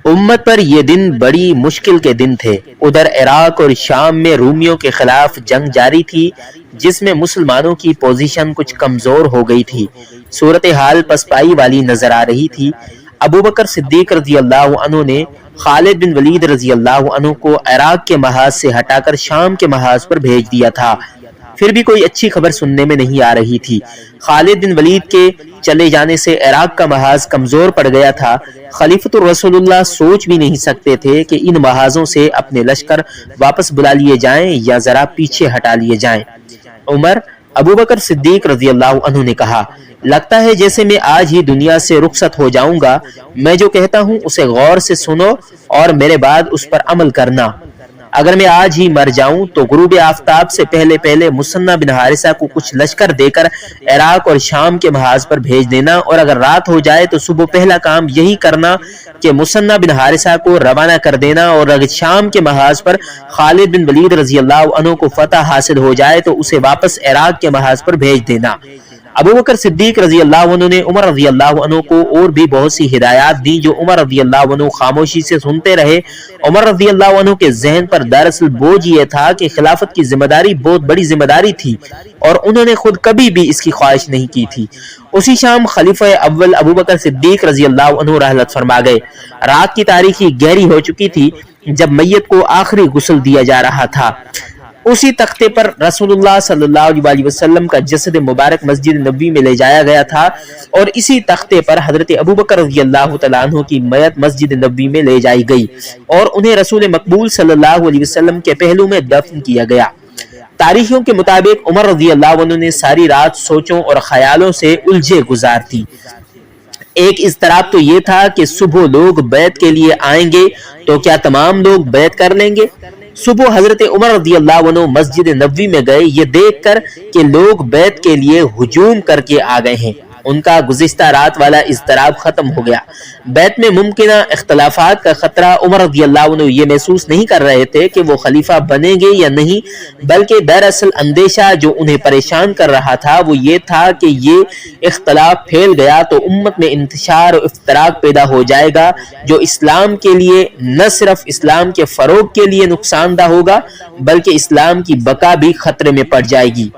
امت پر یہ دن بڑی مشکل کے دن تھے۔ ادھر عراق اور شام میں رومیوں کے خلاف جنگ جاری تھی، جس میں مسلمانوں کی پوزیشن کچھ کمزور ہو گئی تھی۔ صورتحال پسپائی والی نظر آ رہی تھی۔ ابو بکر صدیق رضی اللہ عنہ نے خالد بن ولید رضی اللہ عنہ کو عراق کے محاذ سے ہٹا کر شام کے محاذ پر بھیج دیا تھا۔ پھر بھی کوئی اچھی خبر سننے میں نہیں آ رہی تھی۔ خالد بن ولید کے چلے جانے سے عراق کا محاذ کمزور پڑ گیا تھا۔ خلیفۃ الرسول اللہ سوچ بھی نہیں سکتے تھے کہ ان محاذوں سے اپنے لشکر واپس بلا لیے جائیں یا ذرا پیچھے ہٹا لیے جائیں۔ عمر ابو بکر صدیق رضی اللہ عنہ نے کہا، لگتا ہے جیسے میں آج ہی دنیا سے رخصت ہو جاؤں گا۔ میں جو کہتا ہوں اسے غور سے سنو اور میرے بعد اس پر عمل کرنا۔ اگر میں آج ہی مر جاؤں تو غروب آفتاب سے پہلے مثنہ بن حارثہ کو کچھ لشکر دے کر عراق اور شام کے محاذ پر بھیج دینا، اور اگر رات ہو جائے تو صبح پہلا کام یہی کرنا کہ مثنہ بن حارثہ کو روانہ کر دینا، اور اگر شام کے محاذ پر خالد بن ولید رضی اللہ عنہ کو فتح حاصل ہو جائے تو اسے واپس عراق کے محاذ پر بھیج دینا۔ ابو بکر صدیق رضی اللہ عنہ نے عمر رضی اللہ عنہ کو اور بھی بہت سی ہدایات دی جو عمر رضی اللہ عنہ خاموشی سے سنتے رہے۔ عمر رضی اللہ عنہ کے ذہن پر دراصل بوجھ یہ تھا کہ خلافت کی ذمہ داری بہت بڑی ذمہ داری تھی، اور انہوں نے خود کبھی بھی اس کی خواہش نہیں کی تھی۔ اسی شام خلیفہ اول ابو بکر صدیق رضی اللہ عنہ رحلت فرما گئے۔ رات کی تاریکی گہری ہو چکی تھی جب میت کو آخری غسل دیا جا رہا تھا۔ اسی تختے پر رسول اللہ صلی اللہ علیہ وسلم کا جسد مبارک مسجد نبوی میں لے جایا گیا تھا، اور اسی تختے پر حضرت ابوبکر رضی اللہ تعالیٰ عنہ کی میت مسجد نبوی میں لے جائی گئی، اور انہیں رسول مقبول صلی اللہ علیہ وسلم کے پہلو میں دفن کیا گیا۔ تاریخیوں کے مطابق عمر رضی اللہ عنہ نے ساری رات سوچوں اور خیالوں سے الجھے گزار دی۔ ایک اضطراب تو یہ تھا کہ صبح لوگ بیعت کے لیے آئیں گے تو کیا تمام لوگ بیعت کر لیں گے؟ صبح حضرت عمر رضی اللہ عنہ مسجد نبوی میں گئے، یہ دیکھ کر کہ لوگ بیعت کے لیے ہجوم کر کے آ گئے ہیں۔ ان کا گزشتہ رات والا اضطراب ختم ہو گیا۔ بیعت میں ممکنہ اختلافات کا خطرہ عمر رضی اللہ عنہ یہ محسوس نہیں کر رہے تھے کہ وہ خلیفہ بنیں گے یا نہیں، بلکہ دراصل اندیشہ جو انہیں پریشان کر رہا تھا وہ یہ تھا کہ یہ اختلاف پھیل گیا تو امت میں انتشار اور افتراق پیدا ہو جائے گا، جو اسلام کے لیے نہ صرف اسلام کے فروغ کے لیے نقصان دہ ہوگا بلکہ اسلام کی بقا بھی خطرے میں پڑ جائے گی۔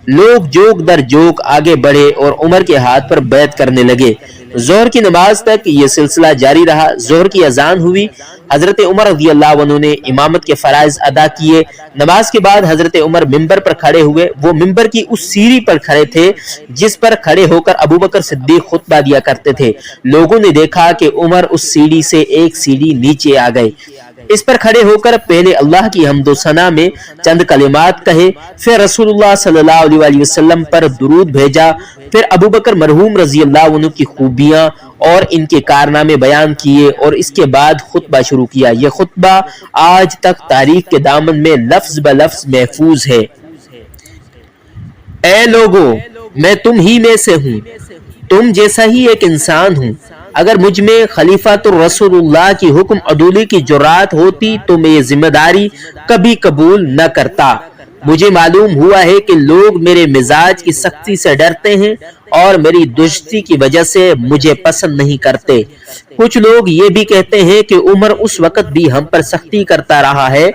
لوگ جوک در جوک آگے بڑھے اور عمر کے ہاتھ پر بیعت کرنے لگے۔ ظہر کی نماز تک یہ سلسلہ جاری رہا۔ ظہر کی اذان ہوئی، حضرت عمر رضی اللہ عنہ نے امامت کے فرائض ادا کیے۔ نماز کے بعد حضرت عمر ممبر پر کھڑے ہوئے۔ وہ ممبر کی اس سیڑھی پر کھڑے تھے جس پر کھڑے ہو کر ابو بکر صدیق خطبہ دیا کرتے تھے۔ لوگوں نے دیکھا کہ عمر اس سیڑھی سے ایک سیڑھی نیچے آ گئے۔ اس پر کھڑے ہو کر پہلے اللہ کی حمد و ثنا میں چند کلمات کہے، پھر رسول اللہ صلی اللہ علیہ وسلم پر درود بھیجا، پھر ابو بکر مرحوم رضی اللہ عنہ کی خوبیاں اور ان کے کارنامے بیان کیے، اور اس کے بعد خطبہ شروع کیا۔ یہ خطبہ آج تک تاریخ کے دامن میں لفظ بلفظ محفوظ ہے۔ اے لوگو، میں تم ہی میں سے ہوں، تم جیسا ہی ایک انسان ہوں۔ اگر مجھ میں خلیفۃ الرسول اللہ کی حکم عدولی کی جرات ہوتی تو میں یہ ذمہ داری کبھی قبول نہ کرتا۔ مجھے معلوم ہوا ہے کہ لوگ میرے مزاج کی سختی سے ڈرتے ہیں اور میری دشتی کی وجہ سے مجھے پسند نہیں کرتے۔ کچھ لوگ یہ بھی کہتے ہیں کہ عمر اس وقت بھی ہم پر سختی کرتا رہا ہے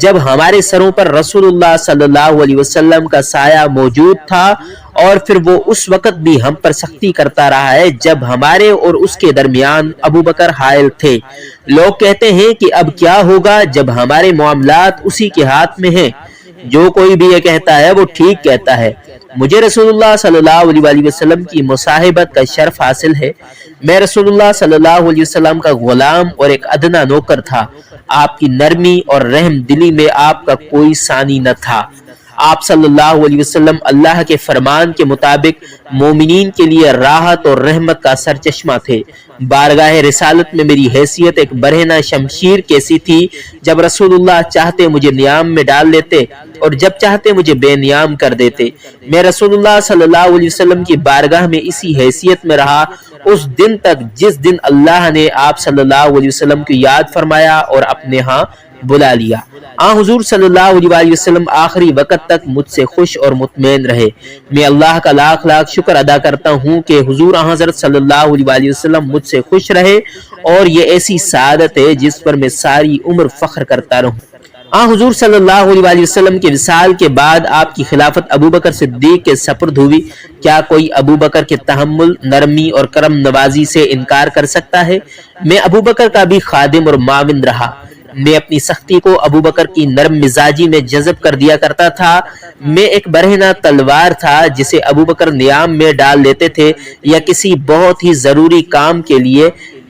جب ہمارے سروں پر رسول اللہ صلی اللہ علیہ وسلم کا سایہ موجود تھا، اور پھر وہ اس وقت بھی ہم پر سختی کرتا رہا ہے جب ہمارے اور اس کے درمیان ابو بکر حائل تھے۔ لوگ کہتے ہیں کہ اب کیا ہوگا جب ہمارے معاملات اسی کے ہاتھ میں ہیں۔ جو کوئی بھی یہ کہتا ہے وہ ٹھیک کہتا ہے۔ مجھے رسول اللہ صلی اللہ علیہ وسلم کی مصاحبت کا شرف حاصل ہے۔ میں رسول اللہ صلی اللہ علیہ وسلم کا غلام اور ایک ادنا نوکر تھا۔ آپ کی نرمی اور رحم دلی میں آپ کا کوئی ثانی نہ تھا۔ آپ صلی اللہ علیہ وسلم اللہ کے فرمان کے مطابق مومنین کے لیے راحت اور رحمت کا سرچشمہ تھے۔ بارگاہ رسالت میں میری حیثیت ایک برہنہ شمشیر کیسی تھی۔ جب رسول اللہ چاہتے مجھے نیام میں ڈال لیتے اور جب چاہتے مجھے بے نیام کر دیتے۔ میں رسول اللہ صلی اللہ علیہ وسلم کی بارگاہ میں اسی حیثیت میں رہا اس دن تک جس دن اللہ نے آپ صلی اللہ علیہ وسلم کی یاد فرمایا اور اپنے ہاں بلا لیا۔ حضور صلی اللہ علیہ وسلم آخری وقت تک مجھ سے خوش اور مطمئن رہے۔ میں اللہ کا لاکھ لاکھ شکر ادا کرتا ہوں کہ حضور حضرت صلی اللہ علیہ وسلم مجھ سے خوش رہے، اور یہ ایسی سعادت ہے جس پر میں ساری عمر فخر کرتا رہوں۔ حضور صلی اللہ علیہ وسلم کے وصال کے بعد آپ کی خلافت ابوبکر صدیق کے سپرد ہوئی۔ کیا کوئی ابوبکر کے تحمل، نرمی اور کرم نوازی سے انکار کر سکتا ہے؟ میں ابوبکر کا بھی خادم اور معاون رہا۔ میں اپنی سختی کو ابوبکر کی نرم مزاجی میں جذب کر دیا کرتا تھا۔ میں ایک برہنہ تلوار تھا جسے ابوبکر نیام میں ڈال لیتے تھے، یا کسی بہت ہی ضروری کام کے لیے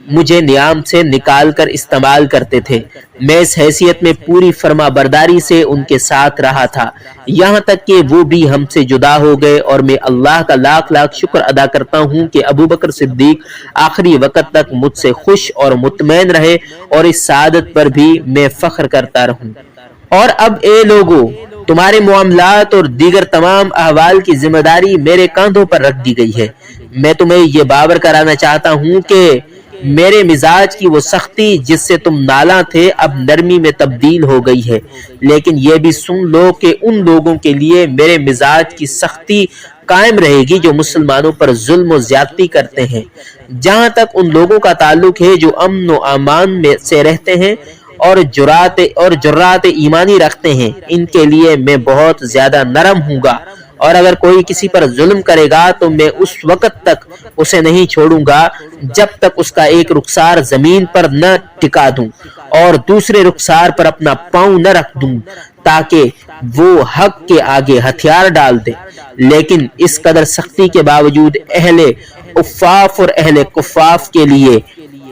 مجھے نیام سے نکال کر استعمال کرتے تھے۔ میں اس حیثیت میں پوری فرما برداری سے ان کے ساتھ رہا تھا، یہاں تک کہ وہ بھی ہم سے جدا ہو گئے، اور میں اللہ کا لاکھ لاکھ شکر ادا کرتا ہوں کہ ابوبکر صدیق آخری وقت تک مجھ سے خوش اور مطمئن رہے، اور اس سعادت پر بھی میں فخر کرتا رہوں۔ اور اب اے لوگو، تمہارے معاملات اور دیگر تمام احوال کی ذمہ داری میرے کاندھوں پر رکھ دی گئی ہے۔ میں تمہیں یہ باور کرانا چاہتا ہوں کہ میرے مزاج کی وہ سختی جس سے تم نالاں تھے اب نرمی میں تبدیل ہو گئی ہے، لیکن یہ بھی سن لو کہ ان لوگوں کے لیے میرے مزاج کی سختی قائم رہے گی جو مسلمانوں پر ظلم و زیادتی کرتے ہیں۔ جہاں تک ان لوگوں کا تعلق ہے جو امن و امان میں سے رہتے ہیں اور جرات ایمانی رکھتے ہیں، ان کے لیے میں بہت زیادہ نرم ہوں گا، اور اگر کوئی کسی پر ظلم کرے گا تو میں اس وقت تک اسے نہیں چھوڑوں گا جب تک اس کا ایک رخسار زمین پر نہ ٹکا دوں اور دوسرے رخسار پر اپنا پاؤں نہ رکھ دوں، تاکہ وہ حق کے آگے ہتھیار ڈال دے۔ لیکن اس قدر سختی کے باوجود اہل عفاف اور اہل کفاف کے لیے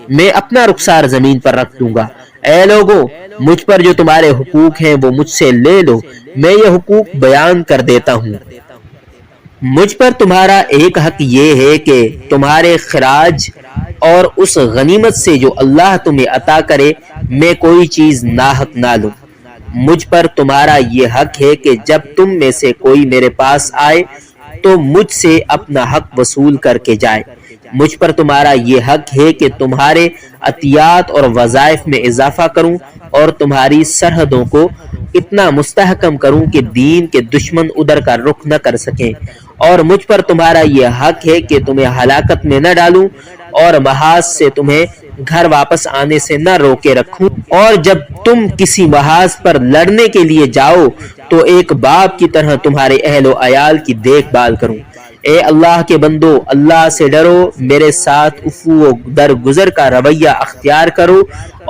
میں اپنا رخسار زمین پر رکھ دوں گا۔ اے لوگو، مجھ پر جو تمہارے حقوق ہیں وہ مجھ سے لے لو، میں یہ حقوق بیان کر دیتا ہوں۔ مجھ پر تمہارا ایک حق یہ ہے کہ تمہارے خراج اور اس غنیمت سے جو اللہ تمہیں عطا کرے میں کوئی چیز ناحق نہ لوں۔ مجھ پر تمہارا یہ حق ہے کہ جب تم میں سے کوئی میرے پاس آئے تو مجھ سے اپنا حق وصول کر کے جائے۔ مجھ پر تمہارا یہ حق ہے کہ تمہارے عطیات اور وظائف میں اضافہ کروں اور تمہاری سرحدوں کو اتنا مستحکم کروں کہ دین کے دشمن ادھر کا رخ نہ کر سکیں، اور مجھ پر تمہارا یہ حق ہے کہ تمہیں ہلاکت میں نہ ڈالوں اور محاذ سے تمہیں گھر واپس آنے سے نہ روکے رکھوں، اور جب تم کسی محاذ پر لڑنے کے لیے جاؤ تو ایک باپ کی طرح تمہارے اہل و عیال کی دیکھ بھال کروں۔ اے اللہ کے بندو، اللہ سے ڈرو، میرے ساتھ عفو و درگزر کا رویہ اختیار کرو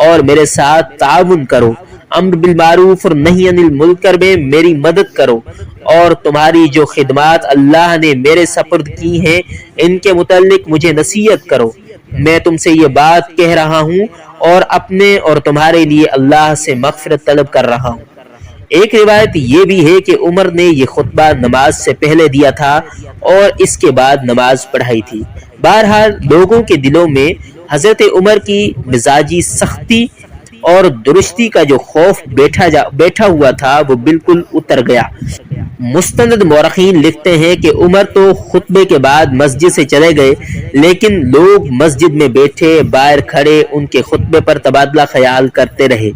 اور میرے ساتھ تعاون کرو، امر بالمعروف اور نہی عن المنکر میں میری مدد کرو، اور تمہاری جو خدمات اللہ نے میرے سپرد کی ہیں ان کے متعلق مجھے نصیحت کرو۔ میں تم سے یہ بات کہہ رہا ہوں اور اپنے اور تمہارے لیے اللہ سے مغفرت طلب کر رہا ہوں۔ ایک روایت یہ بھی ہے کہ عمر نے یہ خطبہ نماز سے پہلے دیا تھا اور اس کے بعد نماز پڑھائی تھی۔ بہرحال لوگوں کے دلوں میں حضرت عمر کی مزاجی سختی اور درستی کا جو خوف بیٹھا ہوا تھا وہ بالکل اتر گیا۔ مستند مورخین لکھتے ہیں کہ عمر تو خطبے کے بعد مسجد سے چلے گئے، لیکن لوگ مسجد میں بیٹھے باہر کھڑے ان کے خطبے پر تبادلہ خیال کرتے رہے۔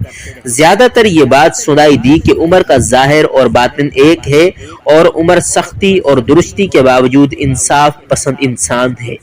زیادہ تر یہ بات سنائی دی کہ عمر کا ظاہر اور باطن ایک ہے، اور عمر سختی اور درستی کے باوجود انصاف پسند انسان ہے۔